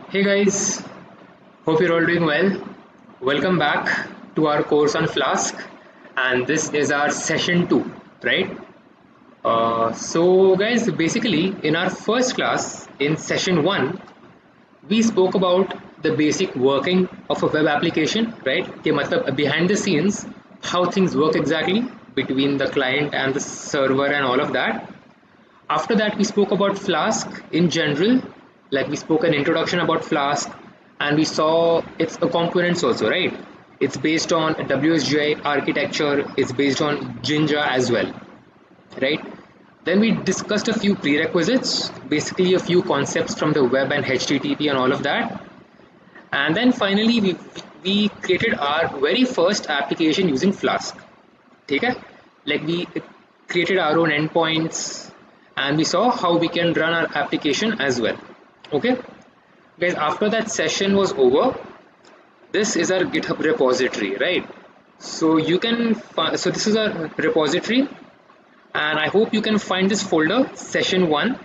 Hey guys, hope you're all doing well. Welcome back to our course on Flask, and this is our session 2, right? Guys, basically, in our first class, in session 1, we spoke about the basic working of a web application, right? कि मतलब behind the scenes, how things work exactly between the client and the server and all of that. After that, we spoke about Flask in general, like we spoke an introduction about Flask, and we saw its components also, right? It's based on WSGI architecture, it's based on Jinja as well, right? Then we discussed a few prerequisites, basically a few concepts from the web and HTTP and all of that. And then finally, we created our very first application using Flask. Okay? Like we created our own endpoints and we saw how we can run our application as well. Okay? Guys, after that session was over, this is our GitHub repository, right? So you can so this is our repository, and I hope you can find this folder session 1.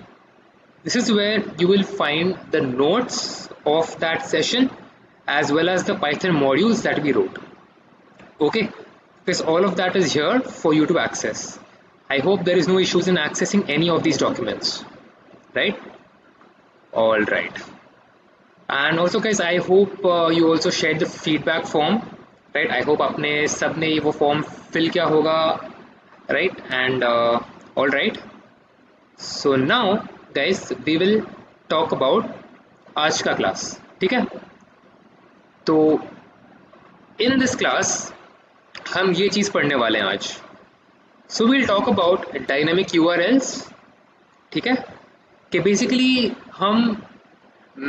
This is where you will find the notes of that session as well as the Python modules that we wrote. Okay, because all of that is here for you to access. I hope there is no issues in accessing any of these documents, right? All right. And also guys, I hope you also shared the feedback form, right? I hope आपने सबने वो form fill किया होगा, right? And all right. So now guys, we will talk about आज का class, ठीक है? तो in this class हम ये चीज़ पढ़ने वाले हैं आज. So we'll talk about dynamic URLs, ठीक है? कि basically हम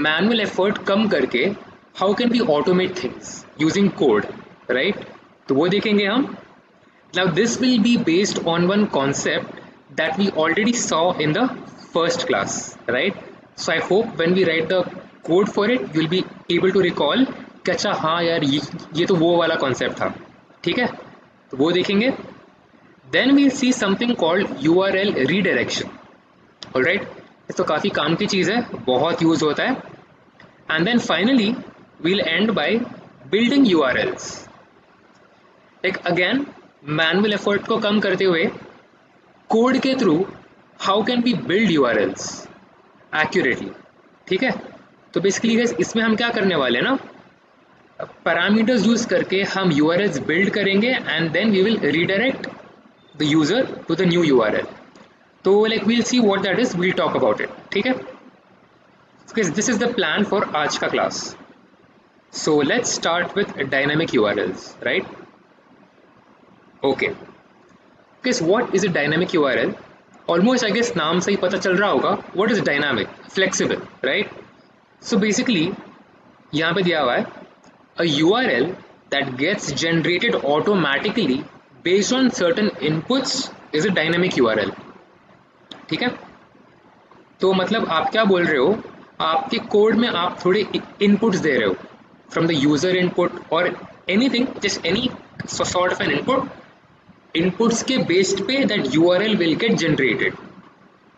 manual effort कम करके how can we automate things using code, right? तो वो देखेंगे हम. Now this will be based on one concept that we already saw in the first class, right? So I hope when we write the code for it, you'll be able to recall कि अच्छा हाँ यार ये तो वो वाला concept था, ठीक है? तो वो देखेंगे. Then we'll see something called URL redirection. Alright, तो काफ़ी काम की चीज़ है, बहुत यूज़ होता है. And then finally we'll end by building URLs. Like again, manual effort को कम करते हुए कोड के through how can we build URLs accurately, ठीक है? तो बेसिकली गाइस इसमें हम क्या करने वाले हैं ना, पैरामीटर्स यूज करके हम URLs बिल्ड करेंगे and then we will redirect the user to the new URL. तो like we'll see what that is, we'll talk about it, ठीक है? This is the plan for आज का class. So let's start with dynamic URLs, right? Okay, guess what is a dynamic URL? Almost I guess नाम से ही पता चल रहा होगा. What is dynamic? Flexible, right? So basically यहाँ पे दिया हुआ है a URL that gets generated automatically based on certain inputs is a dynamic URL. ठीक है? तो मतलब आप क्या बोल रहे हो, आपके कोड में आप थोड़े इनपुट्स दे रहे हो फ्रॉम द यूजर इनपुट और anything, just any sort of N input. Inputs के based पे that URL will get generated,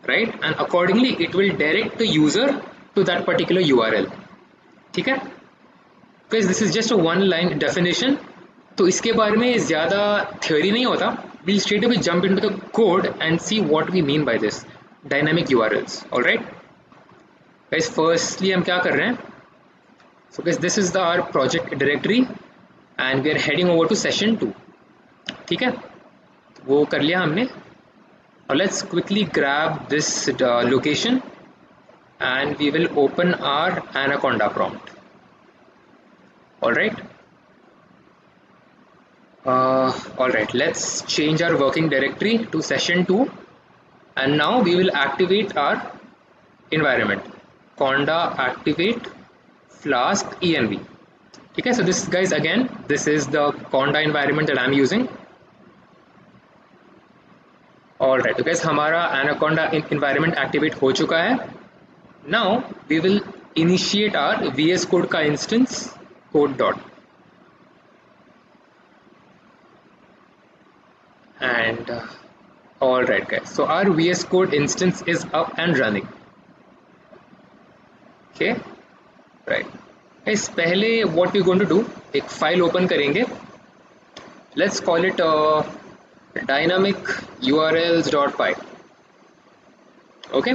right? And accordingly it will direct the user to that particular URL. ठीक है? Because this is just a one line definition, तो इसके बारे में ज़्यादा theory नहीं होता. We'll straight away jump into the code and see what we mean by this dynamic URLs. All right? Guys, firstly हम क्या कर रहे हैं? So guys, this is our project directory and we are heading over to session 2. ठीक है? वो कर लिया हमने. Let's quickly grab this location and we will open our Anaconda prompt. Alright. Alright, let's change our working directory to session 2 and now we will activate our environment. Conda activate Flask env. Okay, so this guys, again, this is the Conda environment that I'm using. Alright, तो guys हमारा Anaconda environment activate हो चुका है. Now we will initiate our VS Code का instance code dot. And alright guys, so our VS Code instance is up and running. Okay, right. इस पहले what we going to do, एक file open करेंगे, let's call it dynamic urls dot py. Okay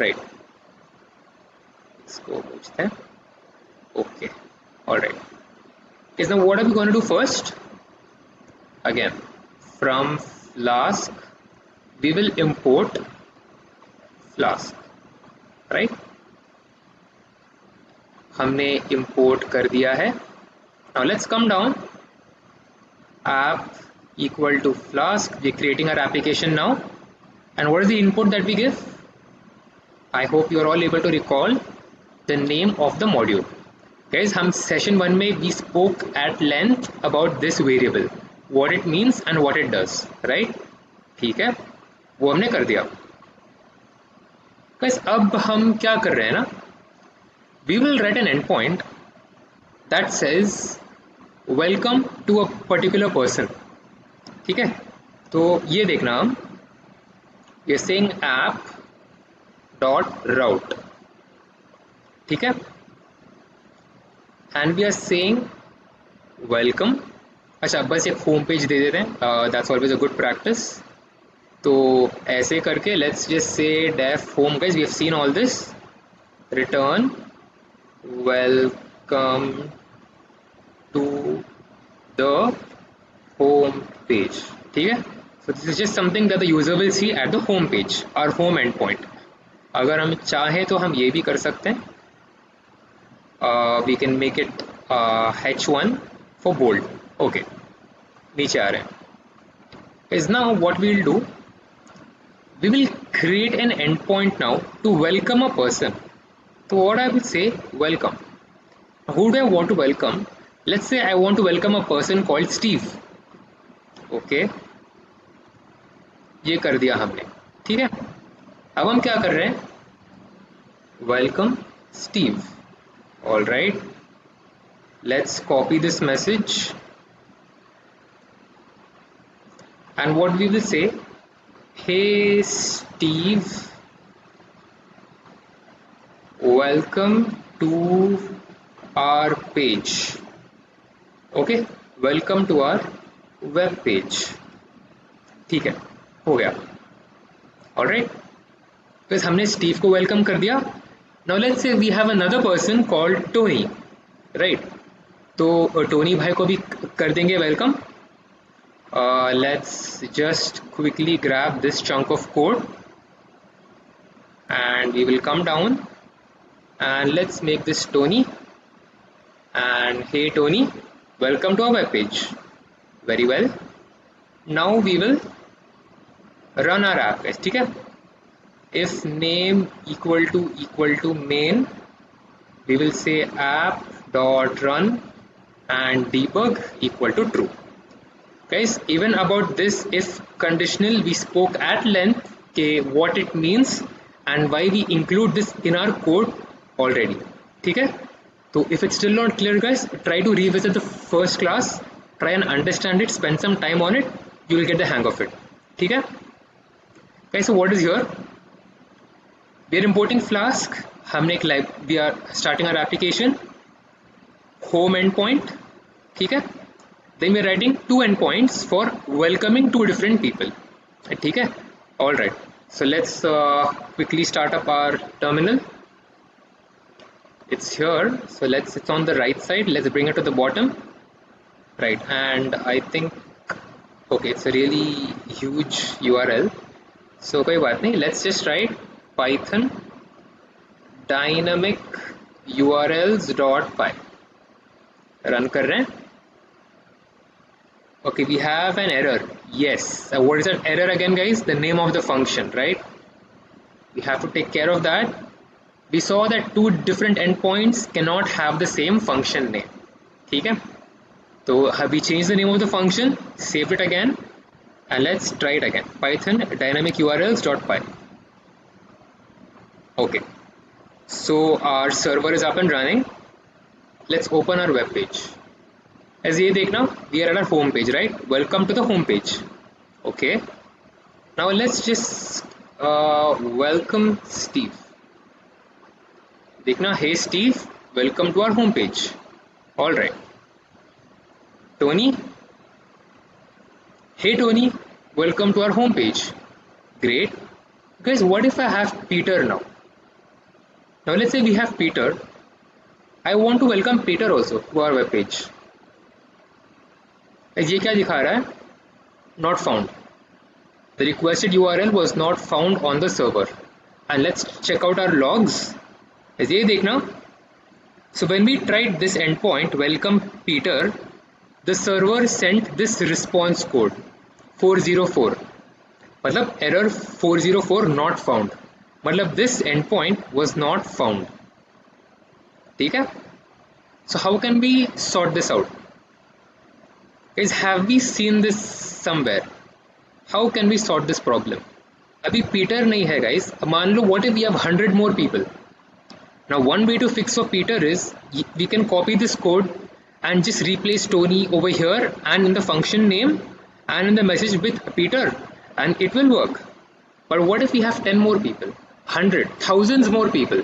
right, इसको पूछते हैं। Okay alright, is now what are we going to do first, again from flask we will import flask, right? हमने import कर दिया है। now let's come down, app equal to flask, we're creating our application now, and what is the input that we give? I hope you are all able to recall the name of the module. Guys, हम session 1 में we spoke at length about this variable, what it means and what it does, right? ठीक है, वो हमने कर दिया। Guys, अब हम क्या कर रहे हैं ना, we will write an endpoint that says welcome to a particular person, ठीक है? तो ये देखना, हम we are saying app dot route, ठीक है, and we are saying welcome। अच्छा, बस एक होम पेज दे देते हैं, that's always a good practice. तो ऐसे करके let's just say def home, guys we have seen all this, return welcome to the home page, ठीक है। So this is just something that the user will see at the home page, our home end point. अगर हम चाहें तो हम ये भी कर सकते हैं, we can make it H1 for bold. Okay, नीचे आ रहे हैं। is now what we'll do, we will create an endpoint now to welcome a person. So what I will say, welcome, who do I want to welcome? Let's say I want to welcome a person called Steve. okay, ये कर दिया हमने, ठीक है। अब हम क्या कर रहे हैं, welcome Steve, all right, let's copy this message and what we will say, hey Steve, welcome to our page, okay, welcome to our web page, ठीक है, हो गया, alright। बस हमने स्टीव को वेलकम कर दिया। Now let's say we have another person called Tony, right, तो टोनी भाई को भी कर देंगे welcome. let's just quickly grab this chunk of code and we will come down and let's make this Tony, and hey Tony, welcome to our web page. Very well, now we will run our app, guys, ठीक है। if name equal to main, we will say app dot run and debug equal to true. Guys, even about this if conditional we spoke at length, okay, what it means and why we include this in our code already, ठीक है। तो if it's still not clear, guys, try to revisit the first class, try and understand it, spend some time on it, you will get the hang of it, ठीक है। Guys, so what is here, we are importing Flask, हमने एक live, we are starting our application home endpoint, ठीक है। then we are writing two endpoints for welcoming two different people, ठीक है। all right, so let's quickly start up our terminal. It's here, so it's on the right side, let's bring it to the bottom, right, and I think okay, it's a really huge URL, so कोई बात नहीं, let's just write python dynamic urls dot py, run कर रहे हैं। okay, we have an error, yes, what is that error again, guys? The name of the function, right? We have to take care of that. We saw that two different endpoints cannot have the same function name, ठीक है। तो have we changed the name of the function, saved it again, and let's try it again, python dynamic urls dot py. okay, so our server is up and running, let's open our web page. as ये देखना, we are at our home page, right? welcome to the home page, okay। now let's just welcome Steve, देखना hey Steve, welcome to our home page. All right. Tony, hey Tony, welcome to our home page. Great. Guys, what if I have Peter now? Now let's say we have Peter. I want to welcome Peter also to our web page. ये क्या दिखा रहा है? Not found. The requested URL was not found on the server. And let's check out our logs. ये देखना. So when we tried this endpoint, welcome Peter, the server sent this response code 404. मतलब error 404 not found. मतलब this endpoint was not found. ठीक है? So how can we sort this out? Guys, have we seen this somewhere? How can we sort this problem? अभी Peter नहीं है guys. मान लो what if we have 100 more people? Now one way to fix for Peter is we can copy this code and just replace Tony over here and in the function name and in the message with Peter, and it will work. But what if we have 10 more people, 100, thousands more people?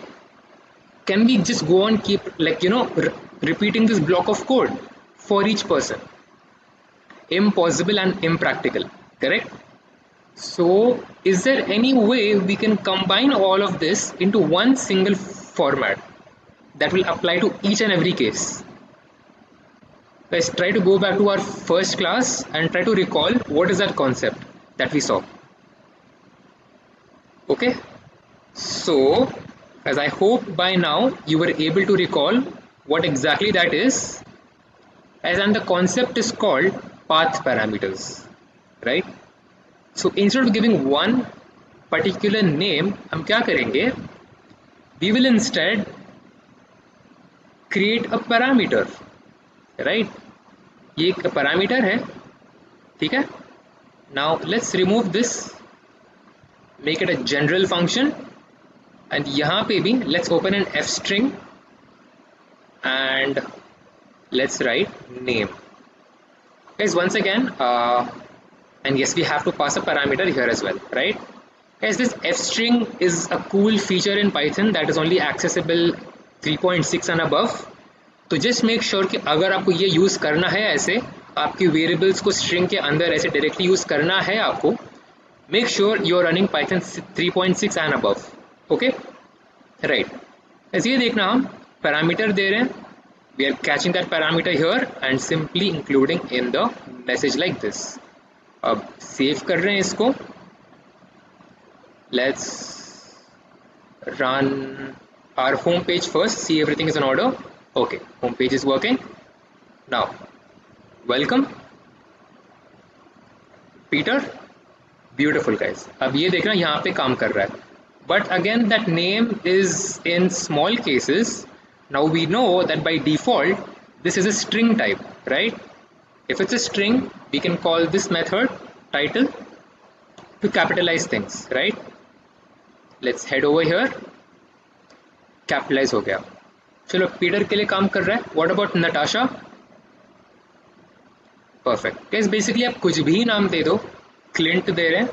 Can we just go on keep repeating this block of code for each person? Impossible and impractical, correct? So is there any way we can combine all of this into one single format that will apply to each and every case? Let's try to go back to our first class and try to recall what is that concept that we saw. Okay, so as I hope by now you were able to recall what exactly that is, and the concept is called path parameters, right? So instead of giving one particular name, हम क्या करेंगे? We will instead create a parameter, right? ये एक parameter है, ठीक है? Now let's remove this, make it a general function, and यहाँ पे भी let's open an f string and let's write name. Guys, once again, and yes, we have to pass a parameter here as well, right? Guys, this f string is a cool feature in Python that is only accessible 3.6 and above. तो just make sure कि अगर आपको ये use करना है, ऐसे आपकी variables को स्ट्रिंग के अंदर ऐसे डायरेक्टली यूज़ करना है आपको, make sure you are running Python 3.6 and above. Okay, right? ऐसे ये देखना हम पैरामीटर दे रहे हैं. We are catching that parameter here and simply including in the message like this. अब सेव कर रहे हैं इसको. Let's run our home page first, see everything is in order. Okay, home page is working. Now, welcome Peter. Beautiful guys. अब ये देखना यहाँ पे काम कर रहा है. But again, that name is in small cases. Now we know that by default this is a string type, right? If it's a string, we can call this method title to capitalize things, right? Let's head over here. Capitalize हो गया. चलो Peter के लिए काम कर रहा है. What about Natasha? Perfect. Guys, basically आप कुछ भी नाम दे दो, Clint दे रहे हैं,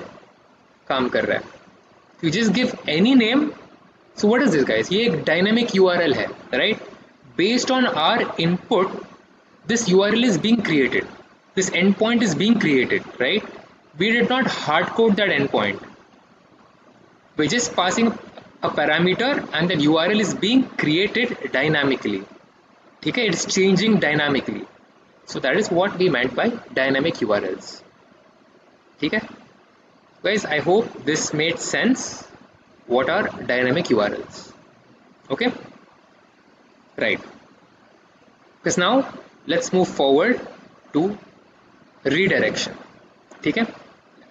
काम कर रहा है. You just give any name. So what is this guys? ये एक dynamic URL है, right? Based on our input, this URL is being created. This endpoint is being created, right? We did not hard code that endpoint. We're just passing a parameter and that URL is being created dynamically. Okay, it's changing dynamically. So that is what we meant by dynamic URLs. Okay, guys, I hope this made sense. What are dynamic URLs? Okay, right. Because now let's move forward to redirection. Okay,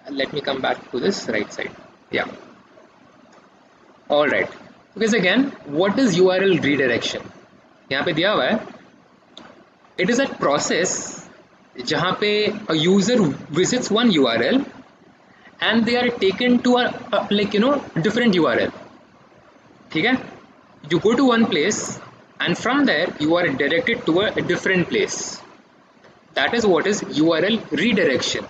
let me come back to this right side. Yeah. All right. Because again, what is URL redirection? यहाँ पे दिया हुआ है. It is a process जहाँ पे a user visits one URL and they are taken to a different URL. ठीक है? You go to one place and from there you are directed to a different place. That is what is URL redirection.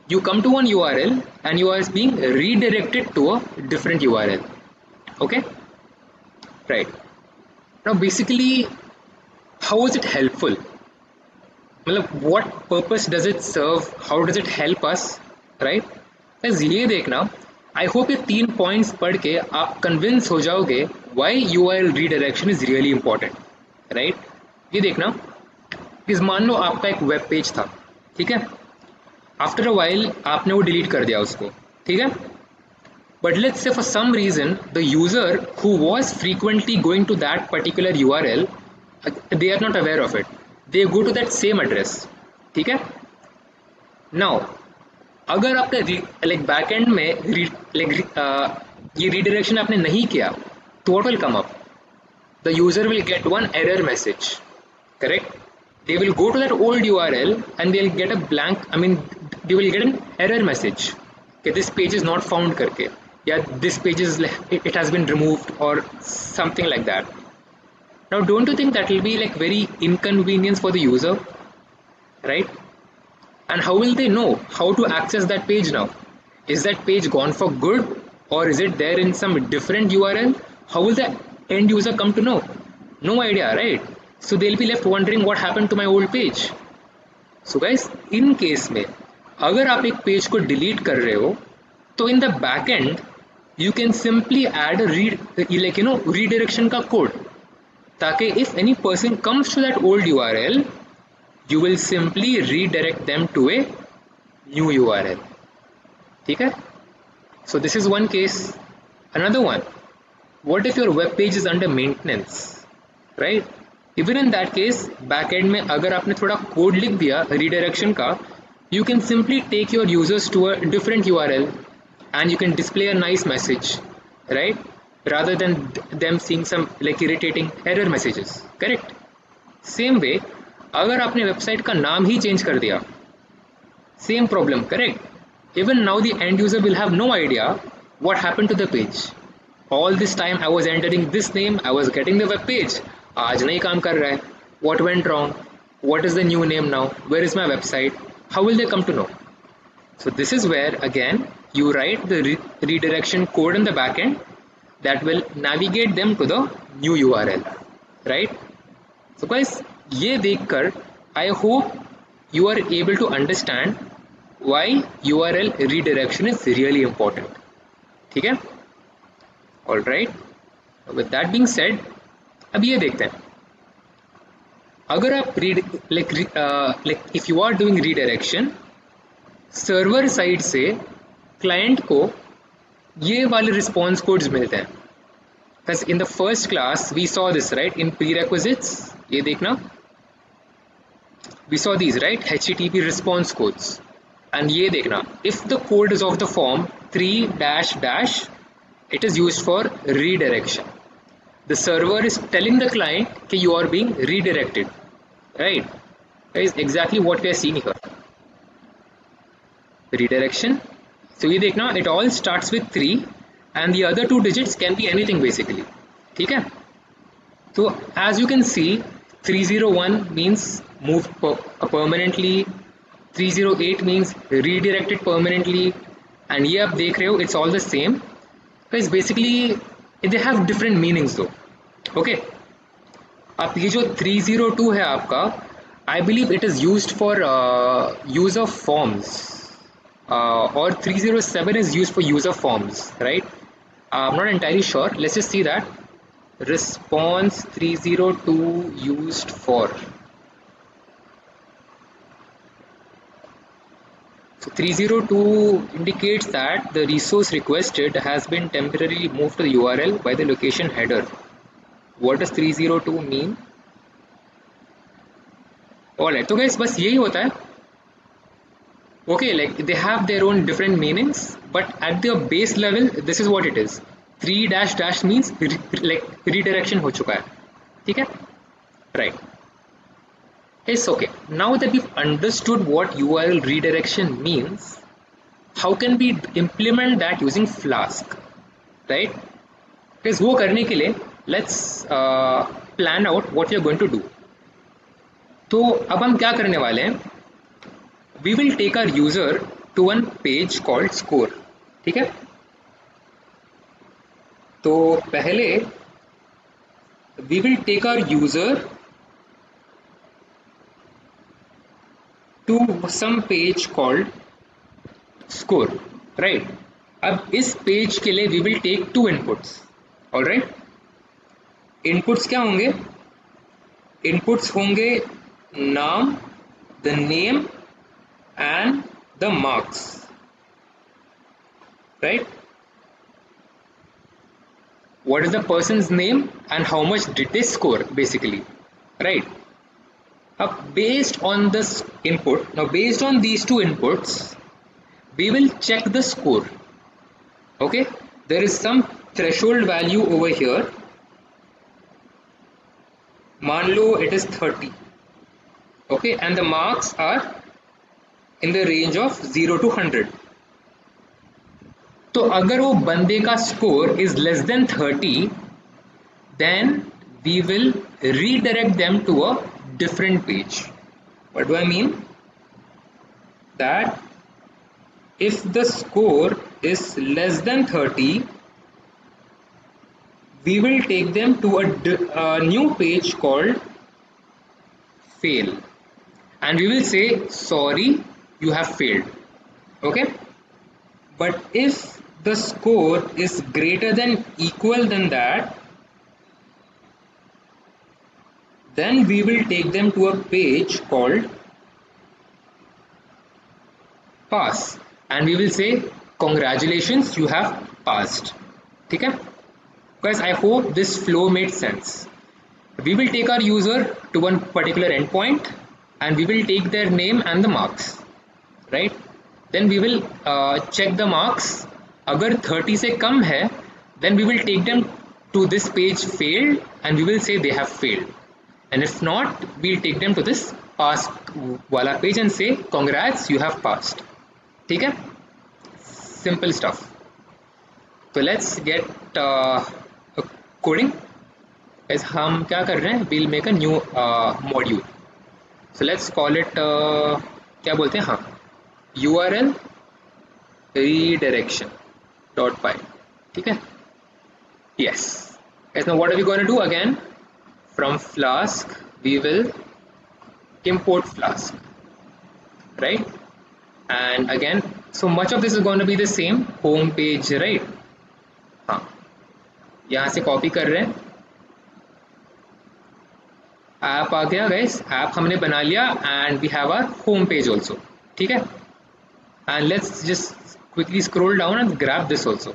You come to one URL and you are being redirected to a different URL. Okay, right. Now basically how is it helpful, मतलब what purpose does it serve, how does it help us, right? बस ये देखना, I hope ये 3 points पढ़ के आप convince हो जाओगे why URL redirection is really important, right? ये देखना, इस मान लो आपका एक वेब पेज था, ठीक है, आफ्टर अ वाइल आपने वो डिलीट कर दिया उसको, ठीक है, but let's say for some reason the user who was frequently going to that particular URL, they are not aware of it, they go to that same address, ठीक है. Now अगर आपने लाइक बैकएंड में ये redirection आपने नहीं किया तो what will come up? The user will get one error message, correct? They will go to that old URL and they'll get a blank, I mean they will get an error message कि this page is not found करके, या this page is it has been removed or something like that. Now don't you think that will be like very inconvenience for the user, right? And how will they know how to access that page now? Is that page gone for good or is it there in some different URL? How will the end user come to know? No idea, right? So they'll be left wondering what happened to my old page. So guys, in case में अगर आप एक page को delete कर रहे हो तो in the back and you can simply add a redirection का code, ताकि if any person comes to that old URL you will simply redirect them to a new URL, ठीक है. So this is one case. Another one, what if your web page is under maintenance, right? Even in that case backend में अगर आपने थोड़ा code लिख दिया redirection का, you can simply take your users to a different URL and you can display a nice message, right? Rather than them seeing some like irritating error messages, correct? Same way अगर आपने website का नाम ही change कर दिया, same problem, correct? Even now the end user will have no idea what happened to the page. All this time I was entering this name, I was getting the web page, आज नहीं काम कर रहा है, what went wrong, what is the new name now, where is my website, how will they come to know? So this is where again you write the redirection code in the backend that will navigate them to the new URL, right? So guys, ये देखकर I hope you are able to understand why URL redirection is really important, ठीक है? All right. With that being said, अब ये देखते हैं, अगर आप if you are doing redirection, server side से क्लाइंट को ये वाले रिस्पॉन्स कोड्स मिलते हैं. Because in the first class we saw this, right? In prerequisites, ये देखना, we saw these, right? HTTP response codes. And ये देखना, if the code is of the form 3 it is used for redirection. The server is telling the client that you are being redirected, right? That is exactly what we are seeing here. Redirection. So ये देखना, it all starts with 3 and the other 2 digits can be anything basically, ठीक है? So as you can see, 301 means moved permanently, 308 means redirected permanently, and ये आप देख रहे हो it's all the same. Because basically they have different meanings though. Okay, अब ये जो 302 है आपका, I believe it is used for use of forms, or 307 is used for use of forms, right? I'm not entirely sure. Let's just see that. Response 302 used for. So 302 indicates that the resource requested has been temporarily moved to the URL by the location header. What does 302 mean? Alright, so guys, बस यही होता है. Okay, like they have their own different meanings, but at the base level, this is what it is. 3 means like redirection हो चुका है, ठीक है? Right. Yes, okay. Now that we've understood what URL redirection means, how can we implement that using Flask, right? Because वो करने के लिए, let's plan out what we are going to do. तो अब हम क्या करने वाले हैं? We will take our user to one page called score, ठीक है? तो पहले we will take our user to some page called score, right? अब इस पेज के लिए we will take two inputs, all right? Inputs क्या होंगे? Inputs होंगे नाम, the name and the marks, right? What is the person's name and how much did they score, basically, right? Based on this input, now based on these two inputs, we will check the score. Okay, there is some threshold value over here. मान लो it is 30. Okay, and the marks are in the range of 0 to 100. तो अगर वो बंदे का score is less than 30, then we will redirect them to a different page. What do I mean? That if the score is less than 30, we will take them to a new page called fail, and we will say sorry, you have failed. Okay, but if the score is greater than equal than that, then we will take them to a page called pass, and we will say congratulations, you have passed. Okay, guys, I hope this flow made sense. We will take our user to one particular endpoint and we will take their name and the marks, right? Then we will check the marks. अगर 30 से कम है, then we will take them to this page failed and we will say they have failed, and if not, we'll take them to this pass वाला page and say congrats, you have passed. ठीक है, simple stuff. So let's get coding. As हम क्या कर रहे हैं, we'll make a new module. So let's call it क्या बोलते हैं, हाँ, URL redirection dot py. ठीक है, yes. As now what are we going to do again? From Flask we will import Flask, right? And again, so much of this is going to be the same home page, right? हाँ, यहाँ से copy कर रहे हैं, app आ गया guys, app हमने बना लिया and we have our home page also. ठीक है, and let's just quickly scroll down and grab this also.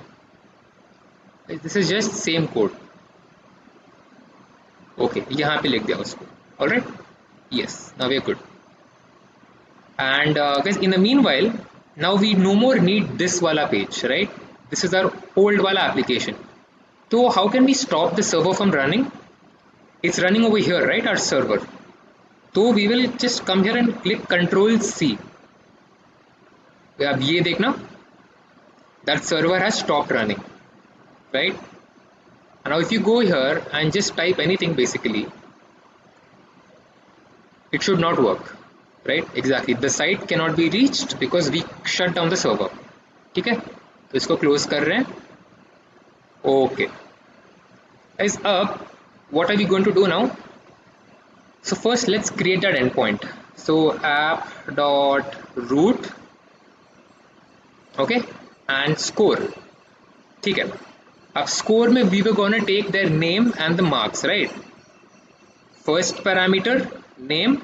This is just same code. Okay, यहाँ पे लिख दिया उसको. Alright, yes, now we are good. And guys, in the meanwhile now we no more need this वाला page, right? This is our old वाला application. तो how can we stop the server from running? It's running over here, right, our server. So we will just come here and click Control C. अब ये देखना, that server has stopped running, right? And now if you go here and just type anything, basically it should not work, right? Exactly, the site cannot be reached because we shut down the server. ठीक है, तो इसको close कर रहे हैं. Okay guys, up what are we going to do now? So first let's create that endpoint. So app.root, okay, and score. ठीक है, अब score में we were going to take their name and the marks, right? First parameter name,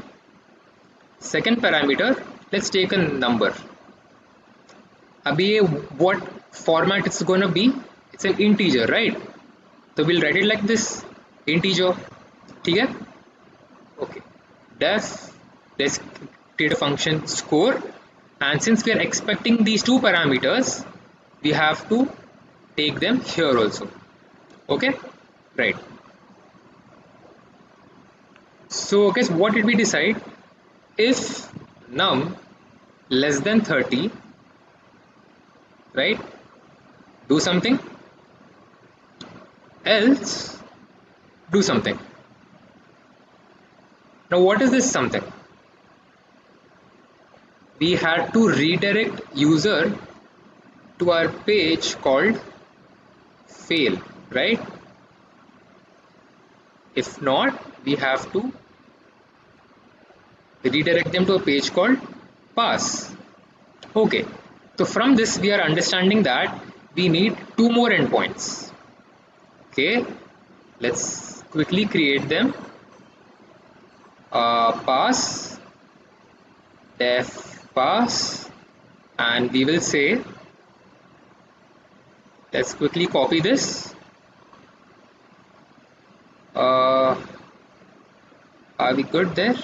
second parameter let's take a number. अभी ये what format it's going to be? It's an integer, right? So we'll write it like this, integer. ठीक है, okay, def, let's create a function score, and since we are expecting these two parameters, we have to take them here also. Okay, right? So guys, what did we decide? If num less than 30, right, do something, else do something. Now what is this something? We had to redirect user to our page called fail, right? If not, we have to redirect them to a page called pass. Okay, so from this we are understanding that we need two more endpoints. Okay, let's quickly create them. Pass, def pass, and we will say, let's quickly copy this. Are we good there?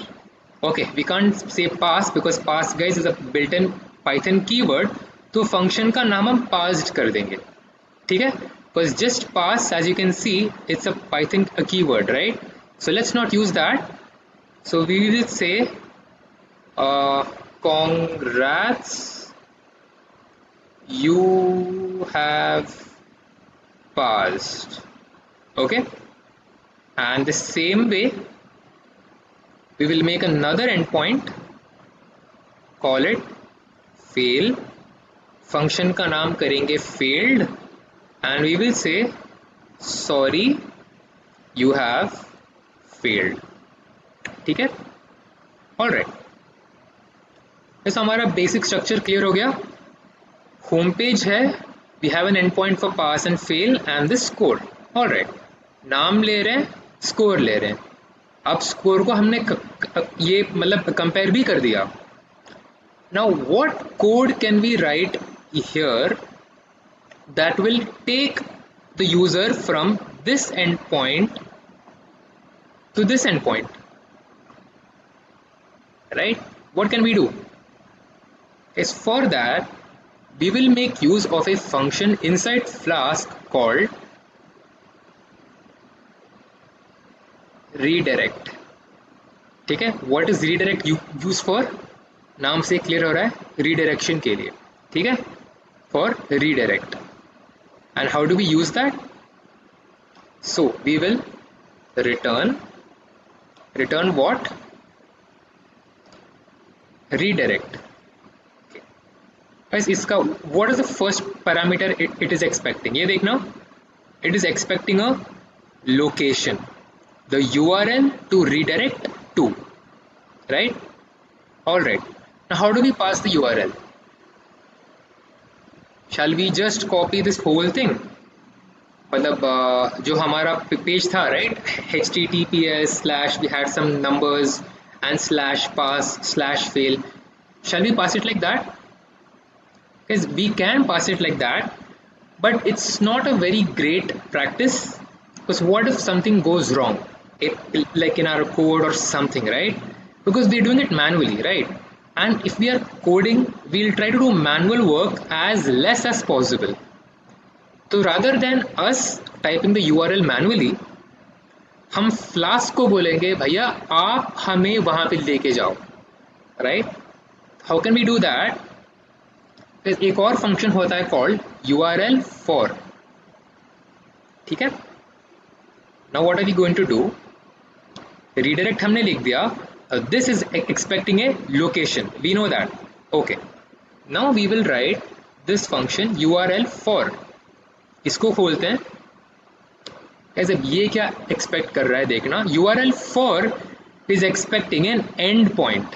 Okay, we can't say pass because pass guys is a built-in Python keyword, तो function का नाम हम passed कर देंगे, ठीक है? Because just pass, as you can see, it's a Python a keyword, right? So let's not use that. So we will say congrats, you have passed. Okay, and the same way we will make another endpoint, call it fail, function का नाम करेंगे failed, and we will say sorry you have failed. ठीक है? Alright, इस हमारा basic structure clear हो गया. Home page है, we have an endpoint for pass and fail and this score. Alright, नाम ले रहे हैं, स्कोर ले रहे हैं. अब स्कोर को हमने ये मतलब कंपेयर भी कर दिया. Now what code can we write here that will take the user from this endpoint to this endpoint, right? What can we do? Is for that we will make use of a function inside Flask called redirect. ठीक है? What is redirect used for? नाम से clear हो रहा है, redirection के लिए. ठीक है? For redirect. And how do we use that? So we will return what? Redirect. Okay. Guys, इसका what is the first parameter it is expecting? ये देखना, it is expecting a location, the URL to redirect to, right? All right. Now how do we pass the URL? Shall we just copy this whole thing? मतलब जो हमारा page था, right? https/ we had some numbers and /pass/fail. Shall we pass it like that? Because we can pass it like that, but it's not a very great practice. Because what if something goes wrong, like in our code or something, right? Because we're doing it manually, right? And if we are coding, we'll try to do manual work as less as possible. So rather than us typing the URL manually, हम Flask को बोलेंगे भैया आप हमें वहां पे लेके जाओ, right? How can we do that? एक और फंक्शन होता है called URL for. ठीक है? Now what are we going to do? Redirect हमने लिख दिया. This is expecting a location. We know that. Okay. Now we will write this function URL for. इसको खोलते हैं. ऐसे ये क्या expect कर रहा है देखना. URL for is expecting an endpoint.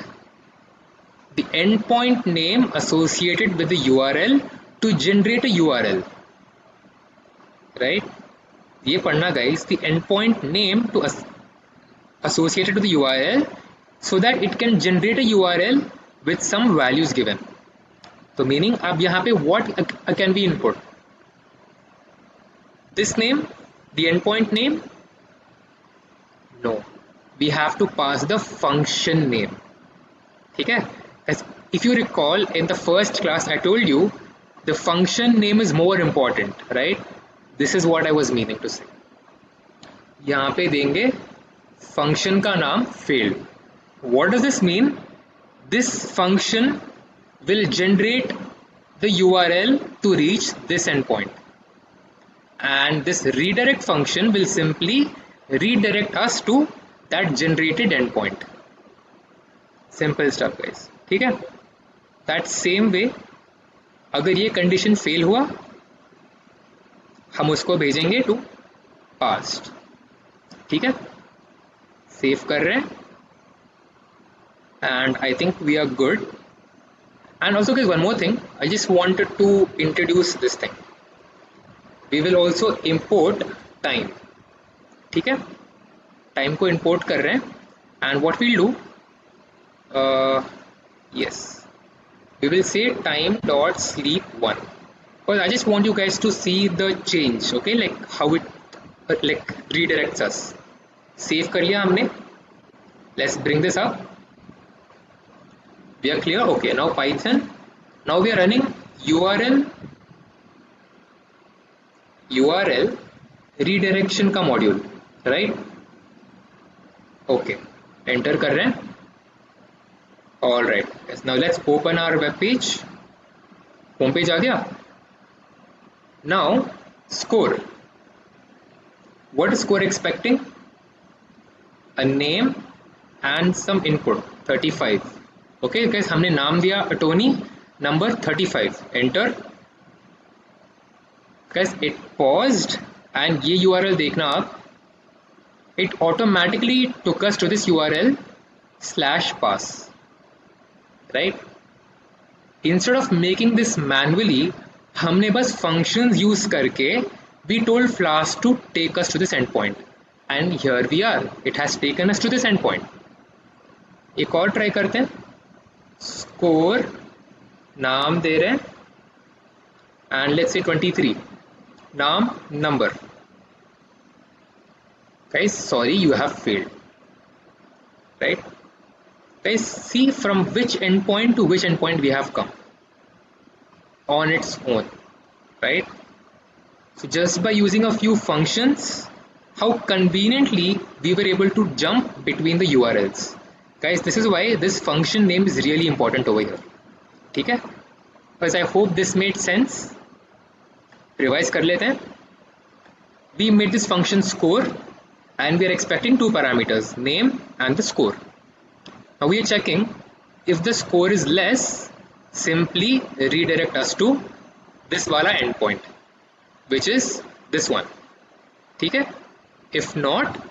The endpoint name associated with the URL to generate a URL. Right? ये पढ़ना guys. The endpoint name to associated to the URL so that it can generate a URL with some values given. So meaning अब यहाँ पे what can be input? This name, the endpoint name? No, we have to pass the function name. ठीक है? If you recall in the first class I told you the function name is more important, right? This is what I was meaning to say. यहाँ पे देंगे function का नाम failed. What does this mean? This function will generate the URL to reach this endpoint, and this redirect function will simply redirect us to that generated endpoint. Simple stuff guys. ठीक है? That same way अगर ये condition fail हुआ हम उसको भेजेंगे to past. ठीक है? सेव कर रहे हैं and I think we are good. And also guys, one more thing, I just wanted to introduce this thing. We will also import time. ठीक है, टाइम को import कर रहे हैं and what we'll do, yes, we will say time dot sleep 1 because I just want you guys to see the change, okay, like how it like redirects us. Save कर लिया हमने, let's bring this up. We are clear? Okay, now Python, now we are running url redirection का module, right? Okay, enter कर रहे हैं. All right, now let's open our web page. Home page आ गया. Now score, what is score expecting? A name and some input 35. Okay guys, हमने नाम दिया अटोनी, number 35. Enter. Guys it paused and ये यूआरएल देखना आप, it automatically took us to this URL /pass, right? Instead of making this manually, हमने बस functions use करके we told Flask to take us to this endpoint, and here we are. It has taken us to this endpoint. एक और try करते हैं. Score, नाम दे रहे हैं and let's say 23. नाम, number. Guys, sorry, you have failed, right? Guys, see from which endpoint to which endpoint we have come on its own, right? So just by using a few functions, how conveniently we were able to jump between the URLs. Guys, this is why this function name is really important over here. ठीक है? Guys, I hope this made sense. Revise कर लेते हैं. We made this function score and we are expecting two parameters, name and the score. Now we are checking if the score is less, simply redirect us to this wala endpoint, which is this one. ठीक है? If not,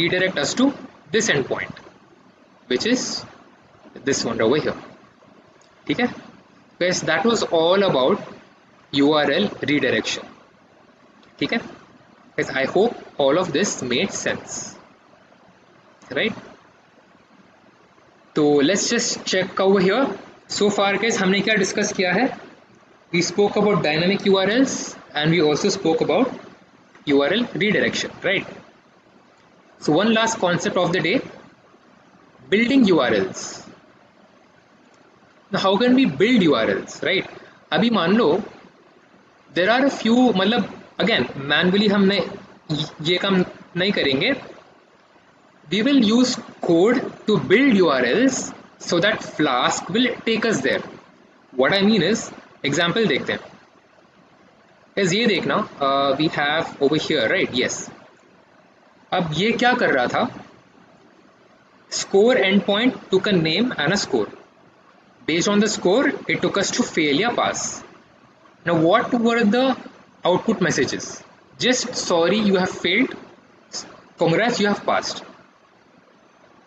redirect us to this endpoint, which is this one over here. ठीक है? Guys, that was all about URL redirection. ठीक है? Guys, I hope all of this made sense, right? So let's just check over here. So far guys, हमने क्या discuss किया है? We spoke about dynamic URLs and we also spoke about URL redirection, right? So one last concept of the day, building URLs. Now how can we build URLs, right? अभी मान लो there are a few, मतलब again manually हमने ये काम नहीं करेंगे. We will use code to build URLs so that Flask will take us there. What I mean is, example देखते हैं. As ये देखना, we have over here, right? Yes. अब ये क्या कर रहा था? Score endpoint took a name and a score. Based on the score, it took us to fail या pass. Now what were the output messages? Just sorry, you have failed. Congrats, you have passed.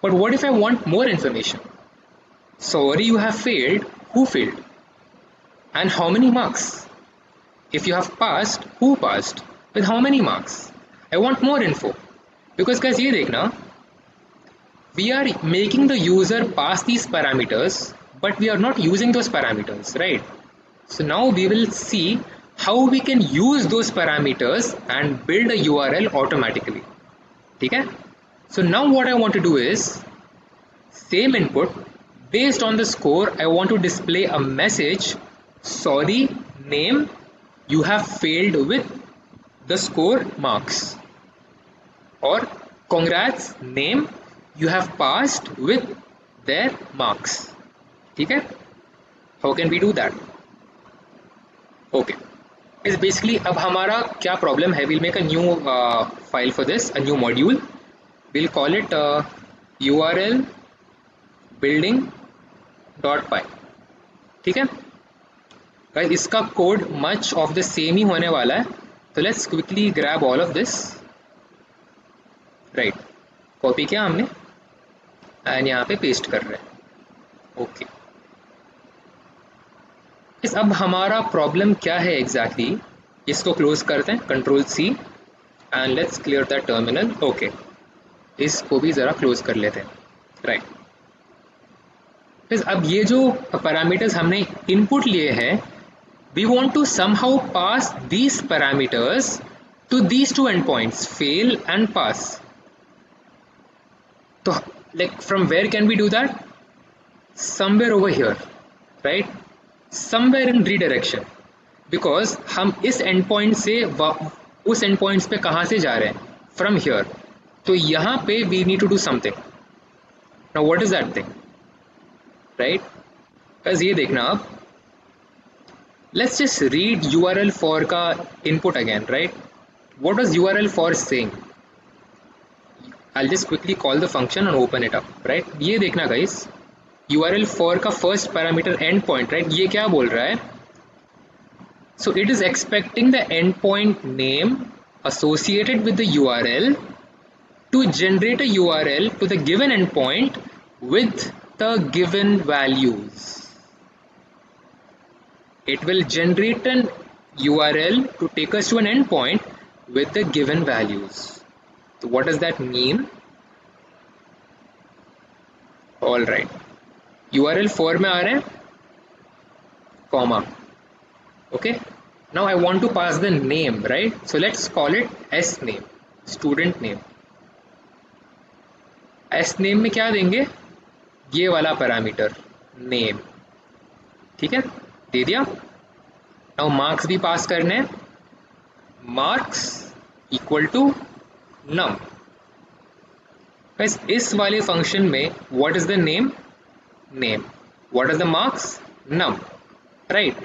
But what if I want more information? Sorry, you have failed. Who failed? And how many marks? If you have passed, who passed? With how many marks? I want more info. Because guys, ये देखना, we are making the user pass these parameters, but we are not using those parameters, right? So now we will see how we can use those parameters and build a URL automatically. ठीक है? So now what I want to do is, same input, based on the score, I want to display a message, sorry, name, you have failed with the score marks. Or congrats, name, you have passed with their marks. ठीक है? How can we do that? Okay. Is basically अब हमारा क्या problem है? We'll make a new file for this, a new module. We'll call it URL building.py. ठीक है guys, इसका code much of the same ही होने वाला है. So let's quickly grab all of this, right? Copy किया हमने and यहाँ पे पेस्ट कर रहे हैं। ओके, इस अब हमारा प्रॉब्लम क्या है एग्जैक्टली इसको क्लोज करते हैं, control C and let's clear the terminal. Okay, इसको भी ज़रा क्लोज कर लेते हैं, राइट। अब ये जो पैरामीटर्स हमने इनपुट लिए हैं, we want to somehow pass these parameters to these two endpoints, fail and pass. So like from where can we do that? Somewhere over here, right? Somewhere in redirection, because हम इस endpoint से उस endpoints पे कहाँ से जा रहे हैं? From here. तो यहाँ पे we need to do something. Now what is that thing? Right? बस ये देखना आप, let's just read URL for का input again, right? What was URL for saying? I'll just quickly call the function and open it up, right? ये देखना guys, URL for का first parameter endpoint, right? ये क्या बोल रहा है? So it is expecting the endpoint name associated with the URL to generate a URL to the given endpoint with the given values. It will generate an URL to take us to an endpoint with the given values. So what does that mean? All right, URL 4 में आ रहे हैं, comma. Okay, now I want to pass the name, right? So let's call it S name, student name. S name में क्या देंगे? ये वाला parameter name, ठीक है, दे दिया। नाउ मार्क्स भी पास करने हैं, मार्क्स इक्वल टू नम। बस इस वाले फंक्शन में what is the name? Name. What is the marks? Num, right.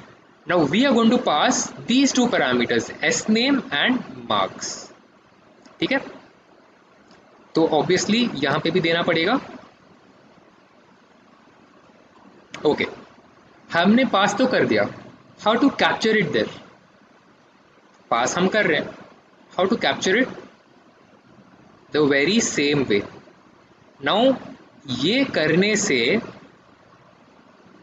Now we are going to pass these two parameters, as name and marks, ठीक है। तो ऑब्वियसली यहां पे भी देना पड़ेगा। ओके, हमने पास तो कर दिया, how to capture it there? Pass हम कर रहे हैं, how to capture it? The very same way. Now ये करने से,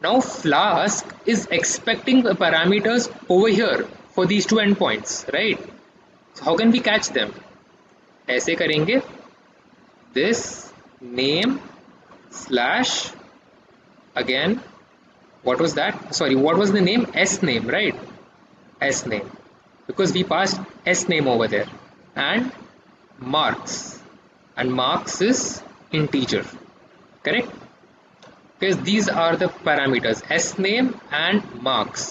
now Flask is expecting parameters over here for these two endpoints, right? How can we catch them? ऐसे करेंगे, this name slash again, what was that? Sorry, what was the name? S name, right? S name, because we passed S name over there, and marks, and marks is integer, correct? Because these are the parameters, S name and marks,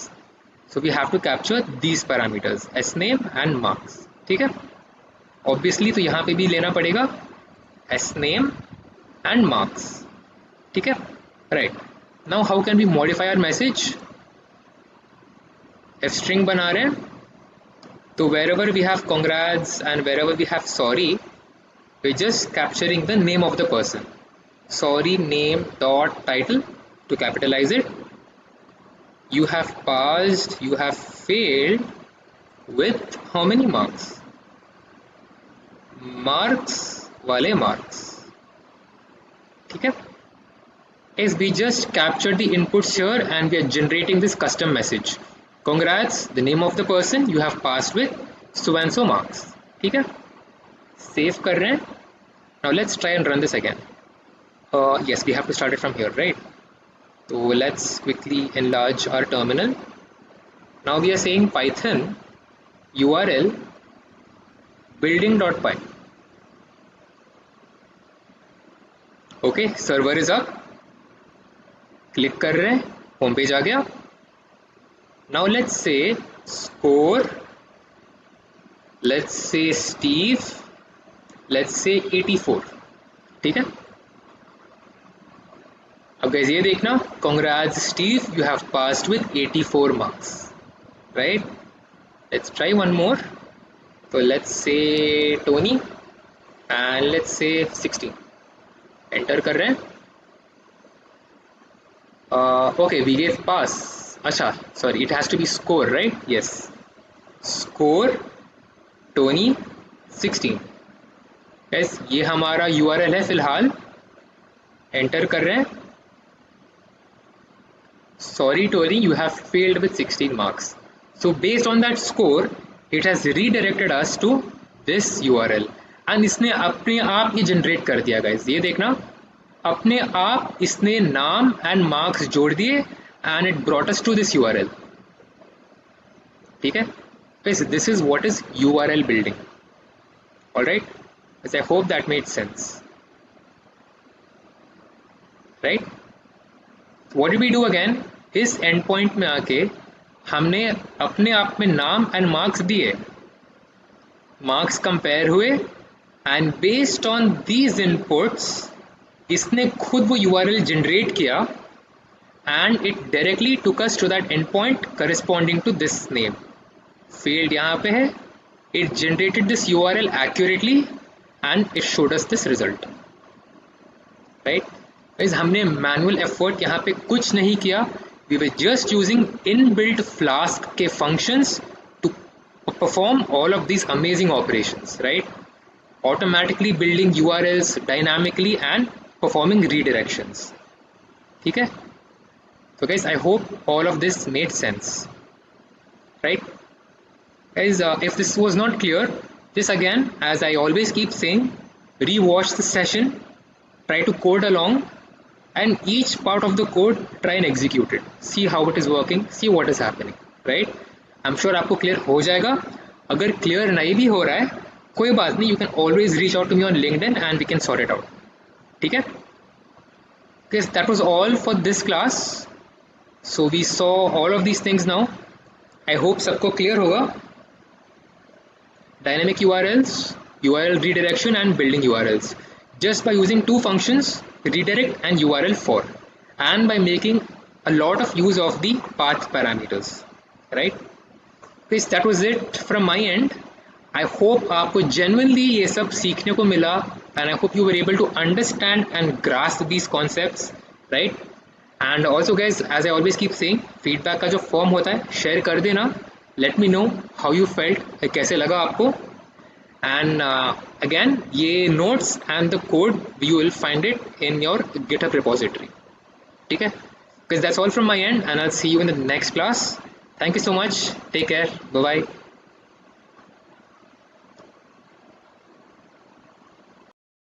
so we have to capture these parameters, S name and marks, ठीक है। obviously तो यहाँ पे भी लेना पड़ेगा S name and marks, ठीक है, right? Now how can we modify our message? If string बना रहे हैं तो wherever we have congrats and wherever we have sorry, we're just capturing the name of the person. Sorry name dot title to capitalize it. You have passed, you have failed with how many marks? Marks वाले marks, ठीक है। Is we just capture the inputs here and we are generating this custom message. Congrats, the name of the person you have passed with so and so marks, ठीक है। Save कर रहे हैं। Now let's try and run this again. Yes, we have to start it from here, right? So let's quickly enlarge our terminal. Now we are saying Python URL building.py. Okay, server is up. Click कर रहे हैं, home page आ गया। Now let's से score, let's say Steve, let's say 84, ठीक है। अब guys ये देखना, congrats Steve, you have passed with 84 marks, right? Let's try one more. तो let's say Tony and let's say 16, enter कर रहे हैं। Okay, we gave pass. Acha, sorry, it has to be score, right? Yes. Score Tony 16. guys ये हमारा URL है फिलहाल, enter कर रहे हैं. Sorry Tori, you have failed with 16 marks. So based on that score, it has redirected us to this URL. And इसने अपने आप ये जनरेट कर दिया guys. ये देखना, अपने आप इसने नाम एंड मार्क्स जोड़ दिए and it brought us to this URL. ठीक है guys, this is what is URL building. Alright, yes, I hope that made sense. Right? What did we do again? इस एंड पॉइंट में आके हमने अपने आप में नाम एंड मार्क्स दिए, मार्क्स कंपेयर हुए and based on these inputs इसने खुद वो URL जनरेट किया and it directly took us to that end point corresponding to this name. Field यहाँ पे है, it generated this URL accurately and it showed us this result. Right guys, हमने manual effort यहाँ पे कुछ नहीं किया. We were just using inbuilt Flask के functions to perform all of these amazing operations, right? Automatically building URLs dynamically and performing redirections. ठीक है? So guys, I hope all of this made sense, right? Guys, if this was not clear, just again, as I always keep saying, rewatch the session, try to code along, and each part of the code try and execute it, see how it is working, see what is happening, right? I'm sure आपको clear हो जाएगा. अगर clear नहीं भी हो रहा है कोई बात नहीं, you can always reach out to me on LinkedIn and we can sort it out. ठीक है? Guys, that was all for this class. So we saw all of these things now. I hope सबको clear होगा. Dynamic URLs, URL redirection and building URLs just by using two functions, redirect and URL for, and by making a lot of use of the path parameters, right? Guys, that was it from my end. I hope आपको genuinely ये सब सीखने को मिला and I hope you were able to understand and grasp these concepts, right? And also guys, as I always keep saying, feedback का जो form होता है share कर देना. Let me know how you felt, कैसे लगा आपको. And again, ये notes and the code you will find it in your GitHub repository. ठीक है? Because that's all from my end and I'll see you in the next class. Thank you so much. Take care. Bye bye.